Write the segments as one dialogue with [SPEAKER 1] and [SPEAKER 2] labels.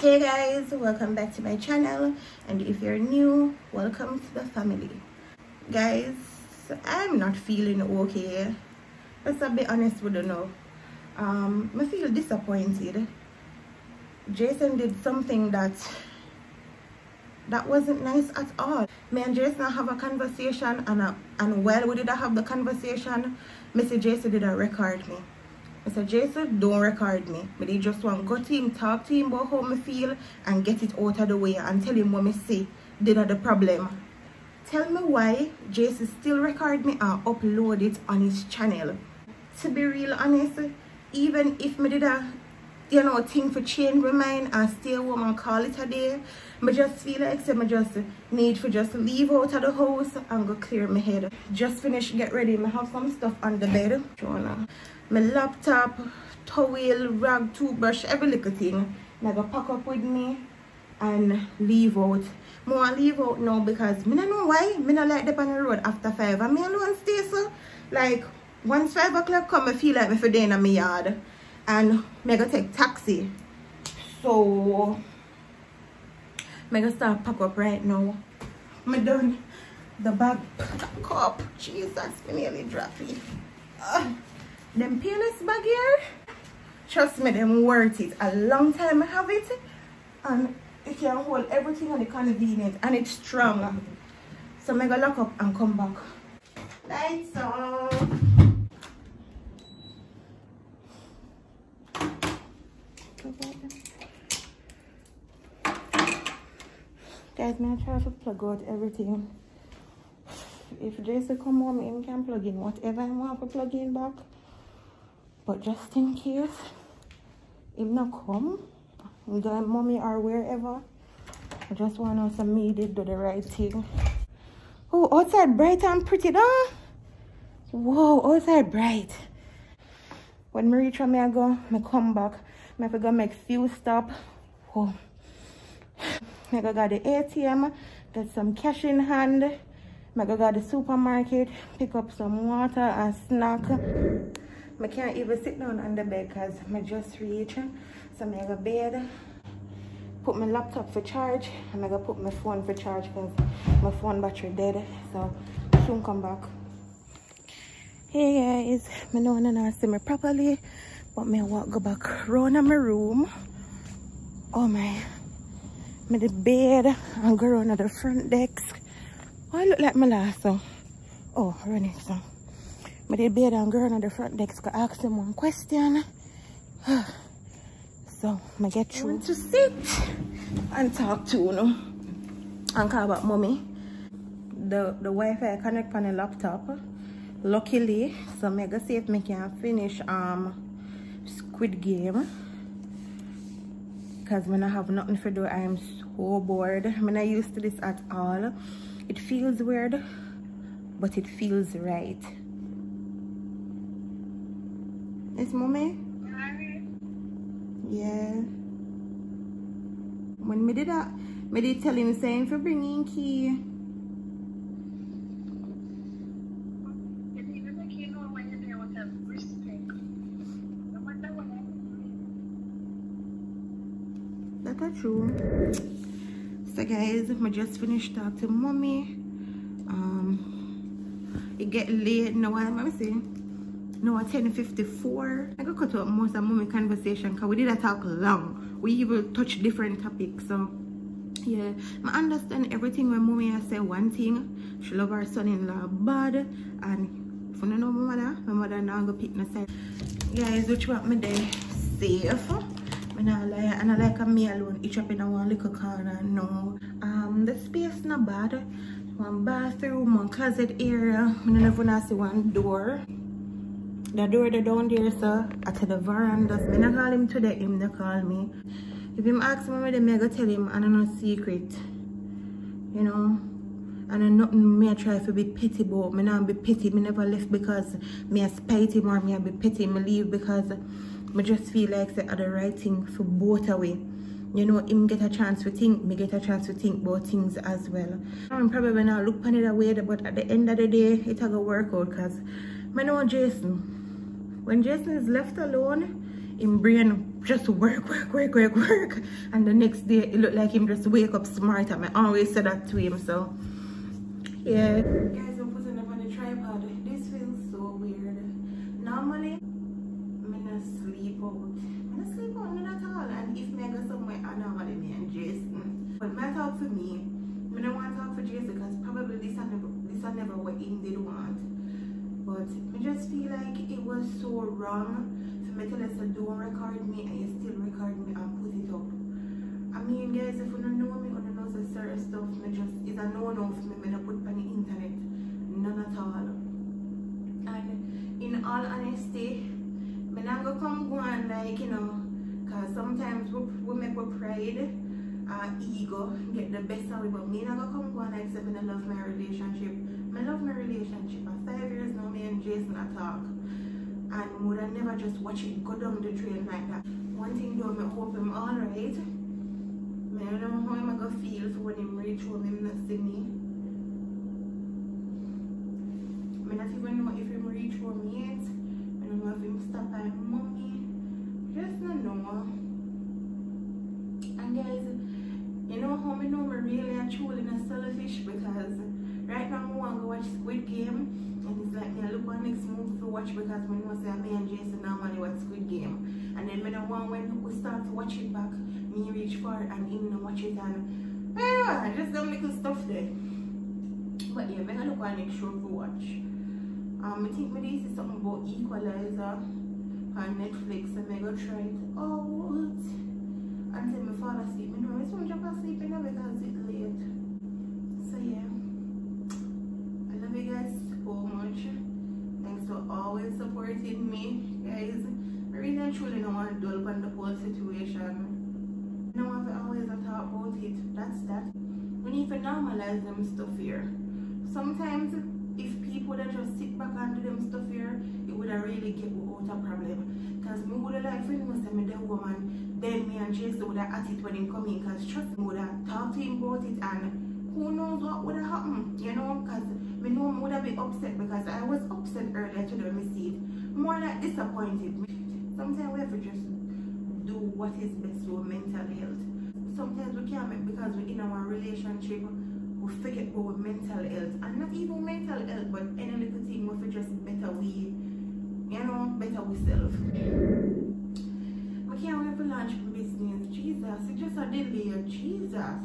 [SPEAKER 1] Hey guys, welcome back to my channel, and if you're new, welcome to the family. Guys, I'm not feeling okay. Let's be honest with you now. I feel disappointed. Jason did something that wasn't nice at all. Me and Jason have a conversation, and while we did have the conversation, Mr. Jason did record me. I said, Jason, don't record me. But they just want to go to him, talk to him about how I feel, and get it out of the way and tell him what I say. Did not the problem. Tell me why Jason still record me and upload it on his channel. To be real honest, even if me did a thing for change my mind and stay home and call it a day, I just feel like I just need to just leave out of the house and go clear my head. Just finish, get ready. I have some stuff on the bed. My laptop, towel, rag, toothbrush, every little thing. I'm going to pack up with me and leave out. I want to leave out now because I don't know why. I don't like them on the road after 5. And I alone stay so. Like, once 5 o'clock come, I feel like I'm day in my yard. And I'm going to take taxi. So, I'm going to start pack up right now. I'm done. The bag pack up. Jesus, I nearly dropped it. Them peerless bag here, trust me, them worth it. A long time I have it, and it can hold everything on the convenient, and it's strong. So I'm gonna lock up and come back. Lights on. Guys, I'm try to plug out everything. If Jason come home, he can plug in whatever I want to plug in back. But just in case if not come, I'm going mommy or wherever, I just want us to me did do the right thing. Oh, outside bright and pretty though. Whoa, outside bright. When I reach where I go, I come back. I have to go make few stop. Oh. I go got the ATM, get some cash in hand. I go got the supermarket, pick up some water and snack. I can't even sit down on the bed because I just reach. So I go bed, put my laptop for charge, and I go put my phone for charge because my phone battery dead. So soon come back. Hey guys, I know I don't see me properly, but I want to go back round in my room. Oh my, I'm the bed and go around the front desk. Oh, I look like my last so. Oh, run it so. I did bed and girl on the front desk to ask them one question. So I get through to sit and talk to you and call about mommy. The Wi-Fi connect on the laptop. Luckily, so I'm gonna see if I can finish Squid Game. Because when I have nothing to do, I am so bored. I'm not used to this at all. It feels weird, but it feels right. It's mommy? Yeah. When me did that, me did tell him saying for bringing key. That's true. So guys, I just finished talking to mommy. It get late now. I'm saying. No, at 10:54. I got cut out most of mommy conversation because we didn't talk long. We even touch different topics. So yeah, I understand everything when mommy has said one thing. She love her son-in-law bad, and if you don't know my mother now go pick my side. Guys, which want me there safe. I not lie, and I like me alone each up in a one little corner. No. The space not bad. One bathroom, one closet area. I never want to see one door. The door down there, so at the veranda. I don't call him today, him not call me. If him ask me, then I go tell him I don't know secret. You know? And I nothing me I try to be petty, but me not be petty. Me never left because me I spite him or me I be petty. Me leave because I just feel like they are the right thing for both away. You know, him get a chance to think, me get a chance to think about things as well. I'm probably not look on it away, but at the end of the day, it's going to work out because I know Jason. When Jason is left alone, him brain just work. And the next day it looked like him just wake up smart. And I always say that to him, so yeah. Guys, I'm putting up on the tripod. This feels so weird. Normally, I'm not sleep out. I'm not sleep out, not at all. And if I go somewhere, I normally me and Jason. But I talk for me. I don't want to talk for Jason because probably this is never what he did want. But I just feel like it was so wrong for me to let you don't record me and you still record me and put it up. I mean, guys, if you don't know me, you don't know the certain stuff, it's a no-no for me to put on the internet. None at all. And in all honesty, I'm not going to come go on like, you know, because sometimes we make our pride, ego, get the best of it, but me not going to come go on like say I love my relationship. I love my relationship. For 5 years now, me and Jason are talk. And we would have never just watch it go down the drain like that. One thing though, I hope I'm alright. I don't know how I'm going to feel for when him reach home, him not see me. I don't even know if him reach home yet. I don't know if him stop by mommy. Just not know. And guys, you know how I know I'm really and truly not selfish, because right now I want to go watch Squid Game. And it's like, I look on next movie to watch because I know say me and Jason normally watch Squid Game. And then I don't want when we start to watch it back, me reach for it and him watch it, and just some little stuff there. But yeah, I'm look on next show to watch. I think maybe this is something about Equalizer on Netflix, and I go try it out until I fall asleep. I know I won't jump asleep now because it's late. So yeah, I love you guys so much. Thanks for always supporting me, guys. I really and truly don't want to dwell on the whole situation. I don't want to always talk about it. That's that. We need to normalize them stuff here. Sometimes if people that just sit back and do them stuff here, it would have really get out a problem. Because me would have like friends was me the woman, then me and Jason would have at it when he come in, because trust me, would have talked to him about it, and who knows what would have happened, you know, because me know I would have been upset, because I was upset earlier today when I see it. More like disappointed. Sometimes we have to just do what is best for mental health. Sometimes we can't make, because we're in our relationship, we forget about mental health, and not even mental health, but any little thing we just better we, you know, better we self. We can't wait for launch business. Jesus, it's just a delay. Jesus,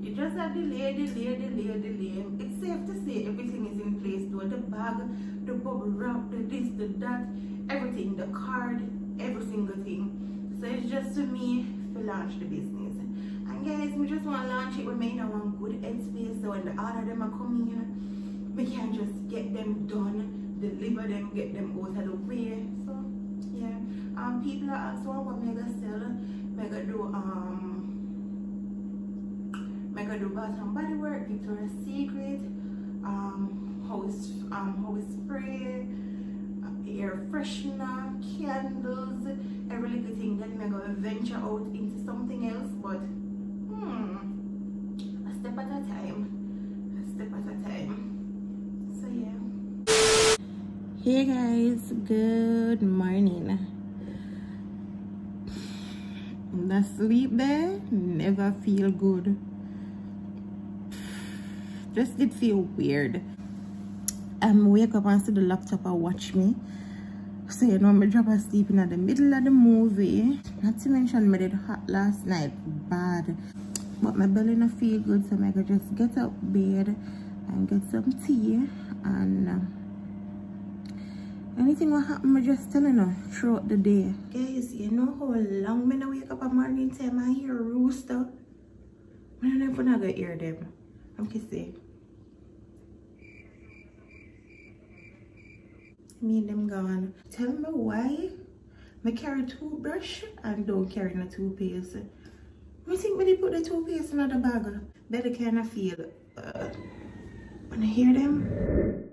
[SPEAKER 1] it's just a delay. It's safe to say everything is in place though. The bag, the bubble wrap, the this, the that, everything, the card, every single thing. So it's just to me to launch the business. And guys, we just want to launch it with me in a good headspace, so when the order them are coming in, we can just get them done, deliver them, get them out of the way. So yeah, people are asking what mega sell. Mega do Bath and Body Work, Victoria's Secret, house spray, air freshener, candles, every little thing. Then we're going to venture out into something else, but a step at a time. So yeah. Hey guys, good morning. The sleep there never feel good. Just did feel weird. Wake up and see the laptop and watch me. So you know, I drop asleep in the middle of the movie. Not to mention me did hot last night, bad. But my belly not feel good, so I could just get out bed and get some tea. And anything will happen, I just telling her throughout the day. Guys, you know how long I wake up at morning time and hear a rooster? I don't know if I'm not gonna hear them. I'm kissing. Me and them gone. Tell me why I carry toothbrush and don't carry no toothpaste. I think when they put the toothpaste in the bag, better kind of feel when I hear them.